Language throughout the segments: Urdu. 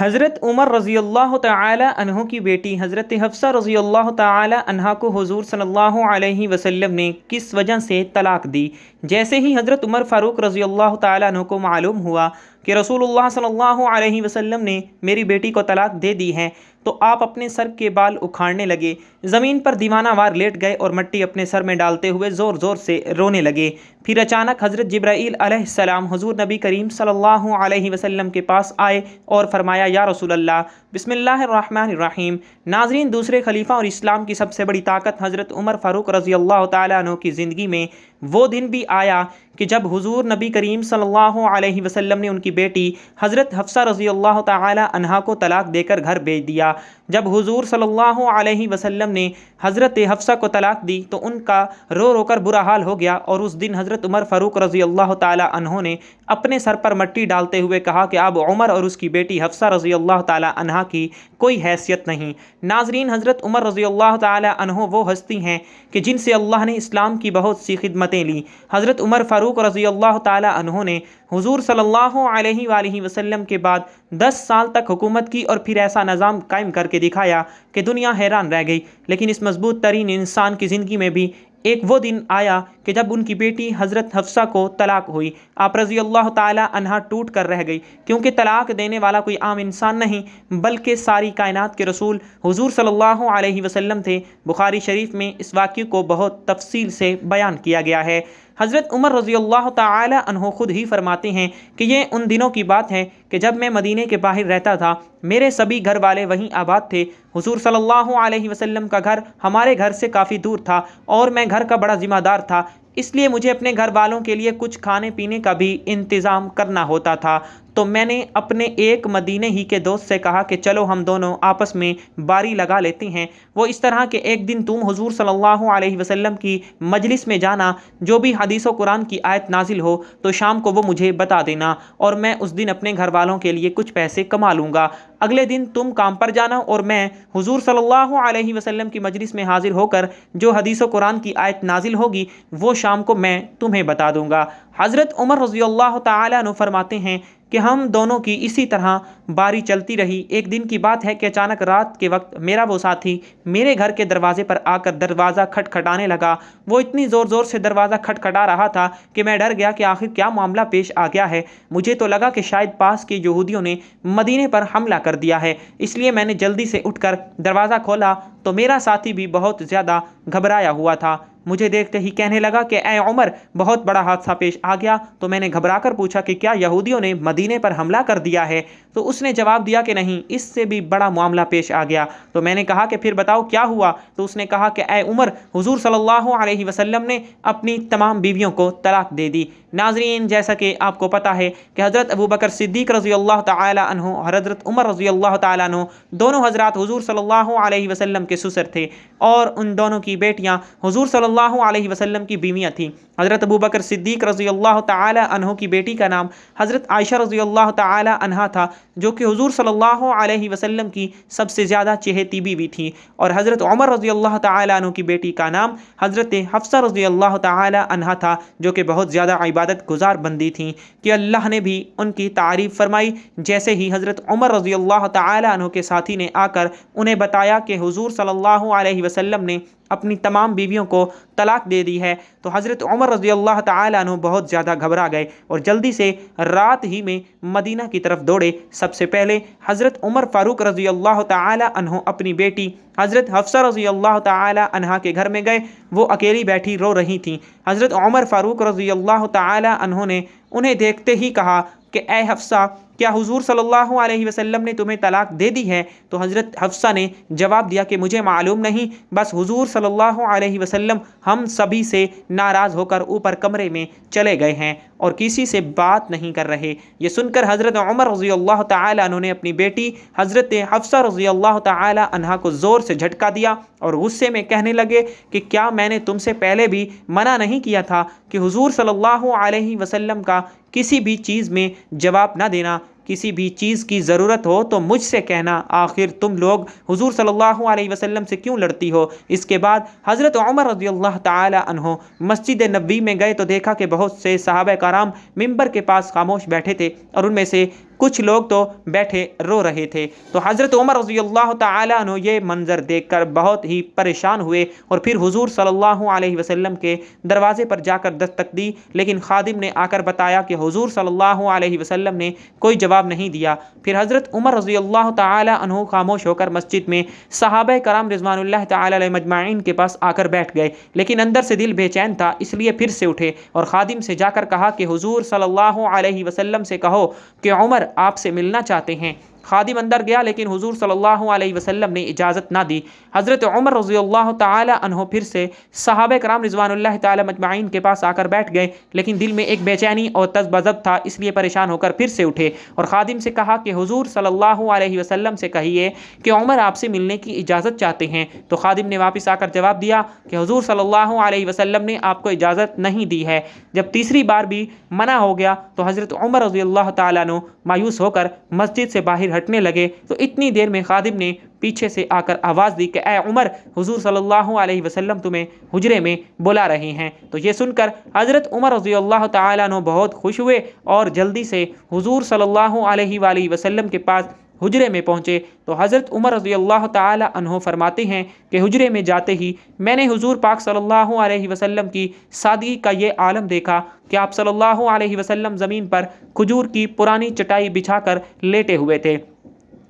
حضرت عمر رضی اللہ تعالی عنہ کی بیٹی حضرت حفصہ رضی اللہ تعالی عنہا کو حضور صلی اللہ علیہ وسلم نے کس وجہ سے طلاق دی؟ جیسے ہی حضرت عمر فاروق رضی اللہ تعالی عنہ کو معلوم ہوا کہ رسول اللہ صلی اللہ علیہ وسلم نے میری بیٹی کو طلاق دے دی ہے تو آپ اپنے سر کے بال اکھاڑنے لگے، زمین پر دیوانہ وار لیٹ گئے اور مٹی اپنے سر میں ڈالتے ہوئے زور زور سے رونے لگے۔ پھر اچانک حضرت جبرائیل علیہ السلام حضور نبی کریم صلی اللہ علیہ وسلم کے پاس آئے اور فرمایا، یا رسول اللہ، بسم اللہ الرحمن الرحیم۔ ناظرین، دوسرے خلیفہ اور اسلام کی سب سے بڑی طاقت حضرت عمر فاروق رضی اللہ تعالیٰ عنہ کی زندگی میں وہ دن بھی آیا کہ جب حضور نبی کریم صلی اللہ علیہ وسلم نے ان کی بیٹی حضرت حفصہ رضی اللہ تعالی عنہا کو طلاق دے کر گھر بھیج دیا۔ جب حضور صلی اللہ علیہ وسلم نے حضرت حفصہ کو طلاق دی تو ان کا رو رو کر برا حال ہو گیا، اور اس دن حضرت عمر فاروق رضی اللہ تعالی عنہ نے اپنے سر پر مٹی ڈالتے ہوئے کہا کہ اب عمر اور اس کی بیٹی حفصہ رضی اللہ تعالی عنہا کی کوئی حیثیت نہیں۔ ناظرین، حضرت عمر رضی اللہ تعالی عنہ وہ ہستی ہیں کہ جن سے اللہ نے اسلام کی بہت سی خدمتیں لی۔ حضرت عمر فاروق رضی اللہ تعالی عنہ نے حضور صلی اللہ علیہ وآلہ وسلم کے بعد 10 سال تک حکومت کی اور پھر ایسا نظام قائم کر کے دکھایا کہ دنیا حیران رہ گئی۔ لیکن اس مضبوط ترین انسان کی زندگی میں بھی ایک وہ دن آیا کہ جب ان کی بیٹی حضرت حفصہ کو طلاق ہوئی۔ آپ رضی اللہ تعالی عنہا ٹوٹ کر رہ گئی، کیونکہ طلاق دینے والا کوئی عام انسان نہیں بلکہ ساری کائنات کے رسول حضور صلی اللہ علیہ وسلم تھے۔ بخاری شریف میں اس واقعے کو بہت تفصیل سے بیان کیا گیا ہے۔ حضرت عمر رضی اللہ تعالی عنہ خود ہی فرماتے ہیں کہ یہ ان دنوں کی بات ہے کہ جب میں مدینے کے باہر رہتا تھا، میرے سبھی گھر والے وہیں آباد تھے۔ حضور صلی اللہ علیہ وسلم کا گھر ہمارے گھر سے کافی دور تھا اور میں گھر کا بڑا ذمہ دار تھا، اس لیے مجھے اپنے گھر والوں کے لیے کچھ کھانے پینے کا بھی انتظام کرنا ہوتا تھا۔ تو میں نے اپنے ایک مدینے ہی کے دوست سے کہا کہ چلو ہم دونوں آپس میں باری لگا لیتے ہیں۔ وہ اس طرح کہ ایک دن تم حضور صلی اللہ علیہ وسلم کی مجلس میں جانا، جو بھی حدیث و قرآن کی آیت نازل ہو تو شام کو وہ مجھے بتا دینا، اور میں اس دن اپنے گھر والوں کے لیے کچھ پیسے کما لوں گا۔ اگلے دن تم کام پر جانا اور میں حضور صلی اللہ علیہ وسلم کی مجلس میں حاضر ہو کر جو حدیث و قرآن کی آیت نازل ہوگی وہ شام کو میں تمہیں بتا دوں گا۔ حضرت عمر رضی اللہ تعالیٰ عنہ فرماتے ہیں کہ ہم دونوں کی اسی طرح باری چلتی رہی۔ ایک دن کی بات ہے کہ اچانک رات کے وقت میرا وہ ساتھی میرے گھر کے دروازے پر آ کر دروازہ کھٹکھٹانے لگا۔ وہ اتنی زور زور سے دروازہ کھٹکھٹا رہا تھا کہ میں ڈر گیا کہ آخر کیا معاملہ پیش آ گیا ہے۔ مجھے تو لگا کہ شاید پاس کے یہودیوں نے مدینے پر حملہ کر دیا ہے، اس لیے میں نے جلدی سے اٹھ کر دروازہ کھولا تو میرا ساتھی بھی بہت زیادہ گھبرایا ہوا تھا۔ مجھے دیکھتے ہی کہنے لگا کہ اے عمر، بہت بڑا حادثہ پیش آ گیا۔ تو میں نے گھبرا کر پوچھا کہ کیا یہودیوں نے مدینے پر حملہ کر دیا ہے؟ تو اس نے جواب دیا کہ نہیں، اس سے بھی بڑا معاملہ پیش آ گیا۔ تو میں نے کہا کہ پھر بتاؤ کیا ہوا؟ تو اس نے کہا کہ اے عمر، حضور صلی اللہ علیہ وسلم نے اپنی تمام بیویوں کو طلاق دے دی۔ ناظرین، جیسا کہ آپ کو پتہ ہے کہ حضرت ابوبکر صدیق رضی اللہ تعالی عنہ اور حضرت عمر رضی اللہ تعالی عنہ دونوں حضرات حضور صلی اللہ علیہ وسلم کے سسر تھے، اور ان دونوں کی بیٹیاں حضور صلی اللہ علیہ وسلم کی بیویاں تھیں۔ حضرت ابوبکر صدیق رضی اللہ تعالی عنہ کی بیٹی کا نام حضرت عائشہ رضی اللہ تعالی عنہا تھا، جو کہ حضور صلی اللہ علیہ وسلم کی سب سے زیادہ چہیتی بیوی تھی، اور حضرت عمر رضی اللہ تعالی عنہ کی بیٹی کا نام حضرت حفصہ رضی اللہ تعالی عنہا تھا، جو کہ بہت زیادہ عبادت گزار بندی تھیں کہ اللہ نے بھی ان کی تعریف فرمائی۔ جیسے ہی حضرت عمر رضی اللہ تعالی عنہ کے ساتھی نے آ کر انہیں بتایا کہ حضور صلی اللہ علیہ وسلم نے اپنی تمام بیویوں کو طلاق دے دی ہے، تو حضرت عمر رضی اللہ تعالی عنہ بہت زیادہ گھبرا گئے اور جلدی سے رات ہی میں مدینہ کی طرف دوڑے۔ سب سے پہلے حضرت عمر فاروق رضی اللہ تعالی عنہ اپنی بیٹی حضرت حفصہ رضی اللہ تعالی عنہا کے گھر میں گئے۔ وہ اکیلی بیٹھی رو رہی تھیں۔ حضرت عمر فاروق رضی اللہ تعالی عنہ نے انہیں دیکھتے ہی کہا کہ اے حفصہ، کیا حضور صلی اللہ علیہ وسلم نے تمہیں طلاق دے دی ہے؟ تو حضرت حفصہ نے جواب دیا کہ مجھے معلوم نہیں، بس حضور صلی اللہ علیہ وسلم ہم سبھی سے ناراض ہو کر اوپر کمرے میں چلے گئے ہیں اور کسی سے بات نہیں کر رہے۔ یہ سن کر حضرت عمر رضی اللہ تعالی عنہ نے اپنی بیٹی حضرت حفصہ رضی اللہ تعالی عنہا کو زور سے جھٹکا دیا اور غصے میں کہنے لگے کہ کیا میں نے تم سے پہلے بھی منع نہیں کیا تھا کہ حضور صلی اللہ علیہ وسلم کا کسی بھی چیز میں جواب نہ دینا؟ کسی بھی چیز کی ضرورت ہو تو مجھ سے کہنا، آخر تم لوگ حضور صلی اللہ علیہ وسلم سے کیوں لڑتی ہو؟ اس کے بعد حضرت عمر رضی اللہ تعالی عنہ مسجد نبوی میں گئے تو دیکھا کہ بہت سے صحابہ کرام ممبر کے پاس خاموش بیٹھے تھے، اور ان میں سے کچھ لوگ تو بیٹھے رو رہے تھے۔ تو حضرت عمر رضی اللہ تعالیٰ عنہ یہ منظر دیکھ کر بہت ہی پریشان ہوئے اور پھر حضور صلی اللہ علیہ وسلم کے دروازے پر جا کر دستک دی، لیکن خادم نے آ کر بتایا کہ حضور صلی اللہ علیہ وسلم نے کوئی جواب نہیں دیا۔ پھر حضرت عمر رضی اللہ تعالیٰ عنہ خاموش ہو کر مسجد میں صحابہ کرام رضوان اللہ تعالیٰ علیہ مجمعین کے پاس آ کر بیٹھ گئے، لیکن اندر سے دل بے چین تھا، اس لیے پھر سے اٹھے اور خادم سے جا کر کہا کہ حضور صلی اللہ علیہ وسلم سے کہو کہ عمر آپ سے ملنا چاہتے ہیں۔ خادم اندر گیا، لیکن حضور صلی اللہ علیہ وسلم نے اجازت نہ دی۔ حضرت عمر رضی اللہ تعالی عنہ پھر سے صحابہ کرام رضوان اللہ تعالی مجمعین کے پاس آ کر بیٹھ گئے، لیکن دل میں ایک بے چینی اور تذبذب تھا، اس لیے پریشان ہو کر پھر سے اٹھے اور خادم سے کہا کہ حضور صلی اللہ علیہ وسلم سے کہیے کہ عمر آپ سے ملنے کی اجازت چاہتے ہیں۔ تو خادم نے واپس آ کر جواب دیا کہ حضور صلی اللہ علیہ وسلم نے آپ کو اجازت نہیں دی ہے۔ جب تیسری بار بھی منع ہو گیا تو حضرت عمر رضی اللہ تعالیٰ عنہ مایوس ہو کر مسجد سے باہر ہٹنے لگے، تو اتنی دیر میں خادم نے پیچھے سے آ کر آواز دی کہ اے عمر، حضور صلی اللہ علیہ وسلم تمہیں حجرے میں بلا رہے ہیں۔ تو یہ سن کر حضرت عمر رضی اللہ تعالیٰ عنہ بہت خوش ہوئے اور جلدی سے حضور صلی اللہ علیہ وآلہ وسلم کے پاس حجرے میں پہنچے۔ تو حضرت عمر رضی اللہ تعالی عنہ فرماتے ہیں کہ حجرے میں جاتے ہی میں نے حضور پاک صلی اللہ علیہ وسلم کی سادگی کا یہ عالم دیکھا کہ آپ صلی اللہ علیہ وسلم زمین پر کھجور کی پرانی چٹائی بچھا کر لیٹے ہوئے تھے۔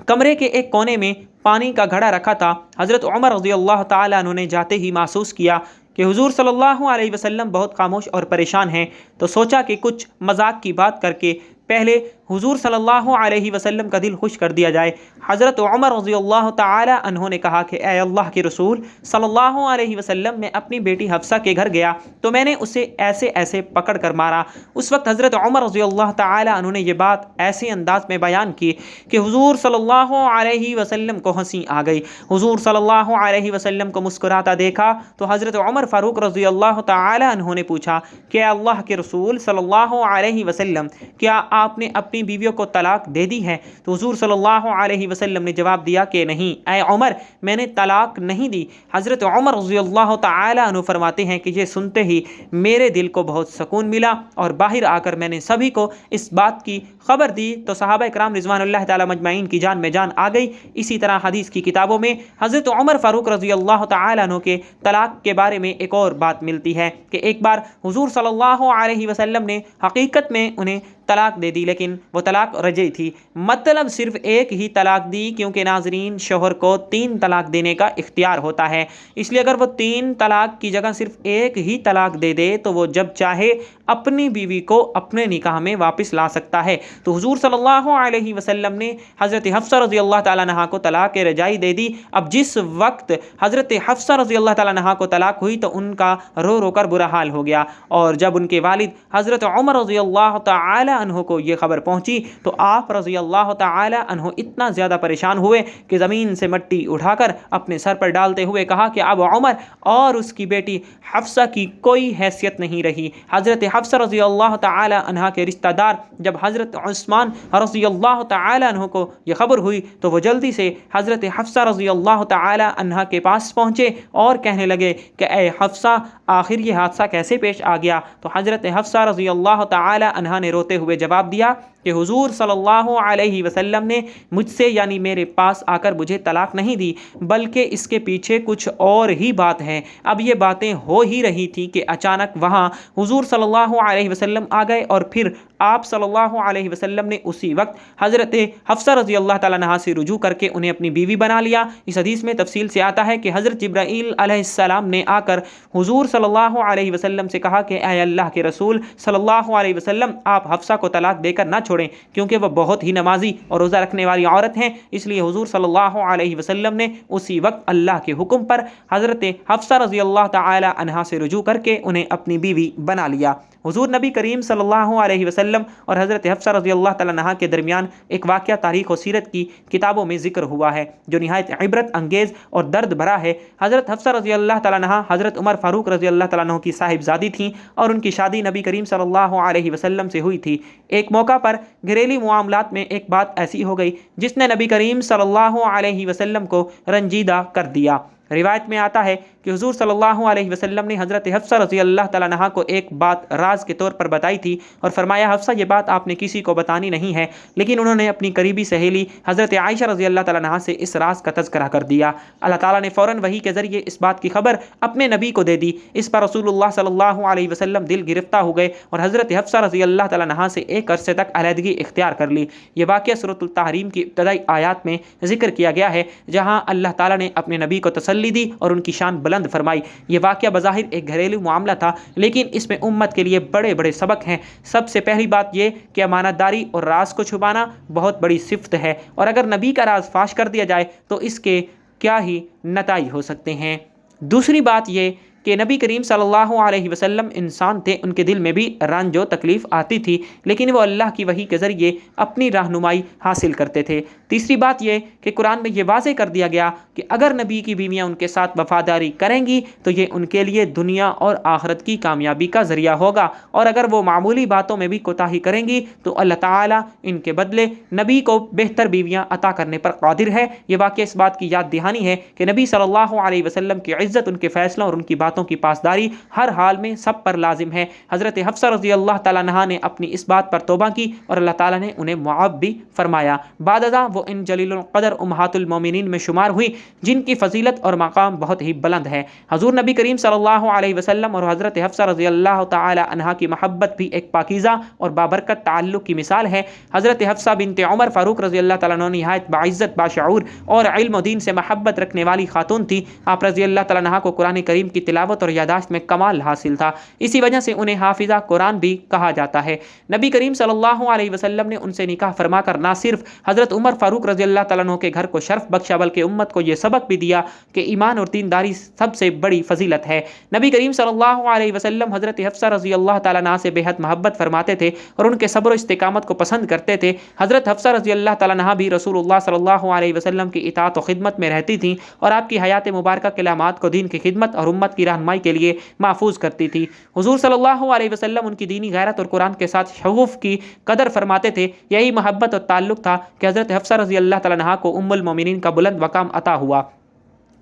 کمرے کے ایک کونے میں پانی کا گھڑا رکھا تھا۔ حضرت عمر رضی اللہ تعالی عنہ نے جاتے ہی محسوس کیا کہ حضور صلی اللہ علیہ وسلم بہت خاموش اور پریشان ہیں، تو سوچا کہ کچھ مذاق کی بات کر کے پہلے حضور صلی اللہ علیہ وسلم کا دل خوش کر دیا جائے۔ حضرت عمر رضی اللہ تعالی عنہ نے کہا کہ اے اللہ کے رسول صلی اللہ علیہ وسلم، میں اپنی بیٹی حفصہ کے گھر گیا تو میں نے اسے ایسے ایسے پکڑ کر مارا۔ اس وقت حضرت عمر رضی اللہ تعالی عنہ نے یہ بات ایسے انداز میں بیان کی کہ حضور صلی اللہ علیہ وسلم کو ہنسی آ گئی۔ حضور صلی اللہ علیہ وسلم کو مسکراتا دیکھا تو حضرت عمر فاروق رضی اللہ تعالی عنہ نے پوچھا کہ اے اللہ کے رسول صلی اللہ علیہ وسلم، کیا آپ نے اپنی بیویوں کو طلاق دے دی ہے؟ تو حضور صلی اللہ علیہ وسلم نے جواب دیا کہ نہیں اے عمر، میں نے طلاق نہیں دی۔ حضرت عمر رضی اللہ تعالی عنہ فرماتے ہیں کہ یہ سنتے ہی میرے دل کو بہت سکون ملا اور باہر آ کر میں نے سبھی کو اس بات کی خبر دی تو صحابہ کرام رضوان اللہ تعالی مجمعین کی جان میں جان آ گئی۔ اسی طرح حدیث کی کتابوں میں حضرت عمر فاروق رضی اللہ تعالی عنہ کے طلاق کے بارے میں ایک اور بات ملتی ہے کہ ایک بار حضور صلی اللہ علیہ وسلم نے حقیقت میں انہیں طلاق دے دی، لیکن وہ طلاق رجعی تھی، مطلب صرف ایک ہی طلاق دی، کیونکہ ناظرین شوہر کو 3 طلاق دینے کا اختیار ہوتا ہے، اس لیے اگر وہ 3 طلاق کی جگہ صرف ایک ہی طلاق دے دے تو وہ جب چاہے اپنی بیوی کو اپنے نکاح میں واپس لا سکتا ہے۔ تو حضور صلی اللہ علیہ وسلم نے حضرت حفصہ رضی اللہ تعالیٰ عنہا کو طلاق رجعی دے دی۔ اب جس وقت حضرت حفصہ رضی اللہ تعالیٰ عنہا کو طلاق ہوئی تو ان کا رو رو کر برا حال ہو گیا، اور جب ان کے والد حضرت عمر رضی اللہ تعالی عنہ کو یہ خبر پہنچی تو آپ رضی اللہ تعالی عنہ اتنا زیادہ پریشان ہوئے کہ زمین سے مٹی اٹھا کر اپنے سر پر ڈالتے ہوئے کہا کہ اب عمر اور اس کی بیٹی حفصہ کی کوئی حیثیت نہیں رہی۔ حضرت حفصہ رضی اللہ تعالی عنہ کے رشتہ دار جب حضرت عثمان رضی اللہ تعالی عنہ کو یہ خبر ہوئی تو وہ جلدی سے حضرت حفصہ رضی اللہ تعالی عنہ کے پاس پہنچے اور کہنے لگے کہ اے حفصہ، آخر یہ حادثہ کیسے پیش آ گیا؟ تو حضرت حفصہ رضی اللہ تعالی عنہ نے روتے ہوئے جواب دیا کہ حضور صلی اللہ علیہ وسلم نے مجھ سے یعنی میرے پاس آ کر مجھے طلاق نہیں دی، بلکہ اس کے پیچھے کچھ اور ہی بات ہے۔ اب یہ باتیں ہو ہی رہی تھی کہ اچانک وہاں حضور صلی اللہ علیہ وسلم آ گئے اور پھر آپ صلی اللہ علیہ وسلم نے اسی وقت حضرت حفصہ رضی اللہ تعالیٰ عنہ سے رجوع کر کے انہیں اپنی بیوی بنا لیا۔ اس حدیث میں تفصیل سے آتا ہے کہ حضرت جبرائیل علیہ السلام نے آ کر حضور صلی اللہ علیہ وسلم سے کہا کہ اے اللہ کے رسول صلی اللہ علیہ وسلم، آپ حفصہ کو طلاق دے کر نہ چھوڑیں، کیونکہ وہ بہت ہی نمازی اور روزہ رکھنے والی عورت ہیں۔ اس لیے حضور صلی اللہ علیہ وسلم نے اسی وقت اللہ کے حکم پر حضرت حفصہ رضی اللہ تعالی عنہا سے رجوع کر کے انہیں اپنی بیوی بنا لیا۔ حضور نبی کریم صلی اللہ علیہ وسلم اور حضرت حفصہ رضی اللہ تعالی عنہا کے درمیان ایک واقعہ تاریخ و سیرت کی کتابوں میں ذکر ہوا ہے جو نہایت عبرت انگیز اور درد بھرا ہے۔ حضرت حفصہ رضی اللہ تعالی عنہا حضرت عمر فاروق رضی اللہ تعالی عنہ کی صاحبزادی تھیں اور ان کی شادی نبی کریم صلی اللہ علیہ وسلم سے ہوئی تھی۔ ایک موقع پر گھریلو معاملات میں ایک بات ایسی ہو گئی جس نے نبی کریم صلی اللہ علیہ وسلم کو رنجیدہ کر دیا۔ روایت میں آتا ہے کہ حضور صلی اللہ علیہ وسلم نے حضرت حفصہ رضی اللہ تعالیٰ عنہا کو ایک بات راز کے طور پر بتائی تھی اور فرمایا حفصہ یہ بات آپ نے کسی کو بتانی نہیں ہے، لیکن انہوں نے اپنی قریبی سہیلی حضرت عائشہ رضی اللہ تعالیٰ عنہا سے اس راز کا تذکرہ کر دیا۔ اللہ تعالیٰ نے فوراً وحی کے ذریعے اس بات کی خبر اپنے نبی کو دے دی۔ اس پر رسول اللہ صلی اللہ علیہ وسلم دل گرفتہ ہو گئے اور حضرت حفصہ رضی اللہ تعالیٰ عنہا سے ایک عرصے تک علیحدگی اختیار کر لی۔ یہ واقعہ سورۃ التحریم کی ابتدائی آیات میں ذکر کیا گیا ہے، جہاں اللہ تعالیٰ نے اپنے نبی کو تسلی دی اور ان کی شان بلند فرمائی۔ یہ واقعہ بظاہر ایک گھریلو معاملہ تھا، لیکن اس میں امت کے لیے بڑے بڑے سبق ہیں۔ سب سے پہلی بات یہ کہ امانت داری اور راز کو چھپانا بہت بڑی صفت ہے، اور اگر نبی کا راز فاش کر دیا جائے تو اس کے کیا ہی نتائج ہو سکتے ہیں۔ دوسری بات یہ کہ نبی کریم صلی اللہ علیہ وسلم انسان تھے، ان کے دل میں بھی رنج و تکلیف آتی تھی، لیکن وہ اللہ کی وحی کے ذریعے اپنی رہنمائی حاصل کرتے تھے۔ تیسری بات یہ کہ قرآن میں یہ واضح کر دیا گیا کہ اگر نبی کی بیویاں ان کے ساتھ وفاداری کریں گی تو یہ ان کے لیے دنیا اور آخرت کی کامیابی کا ذریعہ ہوگا، اور اگر وہ معمولی باتوں میں بھی کوتاہی کریں گی تو اللہ تعالیٰ ان کے بدلے نبی کو بہتر بیویاں عطا کرنے پر قادر ہے۔ یہ واقعہ اس بات کی یاد دہانی ہے کہ نبی صلی اللہ علیہ وسلم کی عزت ان کے فیصلوں اور ان کی باتوں کی پاسداری ہر حال میں سب پر لازم ہے۔ حضرت حفصہ رضی اللہ تعالیٰ عنہا نے اپنی اس بات پر توبہ کی اور اللہ تعالیٰ نے انہیں معاف بھی فرمایا۔ بعد ازاں وہ ان جلیل القدر امہات المومنین میں شمار ہوئی جن کی فضیلت اور مقام بہت ہی بلند ہے۔ حضور نبی کریم صلی اللہ علیہ وسلم اور حضرت حفصہ رضی اللہ تعالیٰ عنہا کی محبت بھی ایک پاکیزہ اور بابرکت تعلق کی مثال ہے۔ حضرت حفصہ بنت عمر فاروق رضی اللہ تعالیٰ عنہ نہایت باعزت، باشعور اور علم و دین سے محبت رکھنے والی خاتون تھی۔ آپ رضی اللہ تعالیٰ عنہا کو قرآن کریم کی تلاوت اور یاداشت میں کمال حاصل تھا، اسی وجہ سے انہیں حافظہ قرآن بھی کہا جاتا ہے۔ نبی کریم صلی اللہ علیہ وسلم نے ان سے نکاح فرما کر نہ صرف حضرت عمر فاروق رضی اللہ تعالیٰ عنہ کے گھر کو شرف بخشا بلکہ امت کو یہ سبق بھی دیا کہ ایمان اور دینداری سب سے بڑی فضیلت ہے۔ نبی کریم صلی اللہ علیہ وسلم حضرت حفصہ رضی اللہ تعالیٰ عنہ سے بے حد محبت فرماتے تھے اور ان کے صبر و استقامت کو پسند کرتے تھے۔ حضرت حفصہ رضی اللہ تعالیٰ عنہ بھی رسول اللہ صلی اللہ علیہ وسلم کی اطاعت و خدمت میں رہتی تھیں اور آپ کی حیات مبارکہ کلمات کو دین کی خدمت اور امت کی رہنمائی کے لیے محفوظ کرتی تھی۔ حضور صلی اللہ علیہ وسلم ان کی دینی غیرت اور قرآن کے ساتھ شغف کی قدر فرماتے تھے۔ یہی محبت اور تعلق تھا کہ حضرت حفصہ رضی اللہ تعالیٰ عنہ کو ام المومنین کا بلند مقام عطا ہوا۔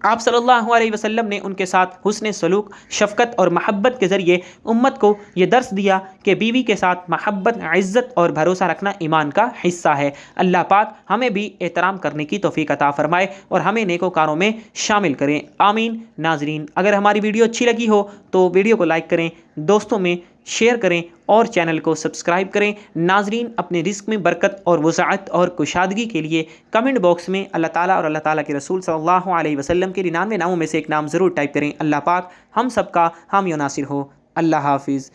آپ صلی اللہ علیہ وسلم نے ان کے ساتھ حسن سلوک، شفقت اور محبت کے ذریعے امت کو یہ درس دیا کہ بیوی کے ساتھ محبت، عزت اور بھروسہ رکھنا ایمان کا حصہ ہے۔ اللہ پاک ہمیں بھی احترام کرنے کی توفیق عطا فرمائے اور ہمیں نیکوکاروں میں شامل کریں، آمین۔ ناظرین، اگر ہماری ویڈیو اچھی لگی ہو تو ویڈیو کو لائک کریں، دوستوں میں شیئر کریں اور چینل کو سبسکرائب کریں۔ ناظرین، اپنے رزق میں برکت اور وسعت اور کشادگی کے لیے کمنٹ باکس میں اللہ تعالیٰ اور اللہ تعالیٰ کے رسول صلی اللہ علیہ وسلم کے 99 ناموں میں سے ایک نام ضرور ٹائپ کریں۔ اللہ پاک ہم سب کا حامی و ناصر ہو۔ اللہ حافظ۔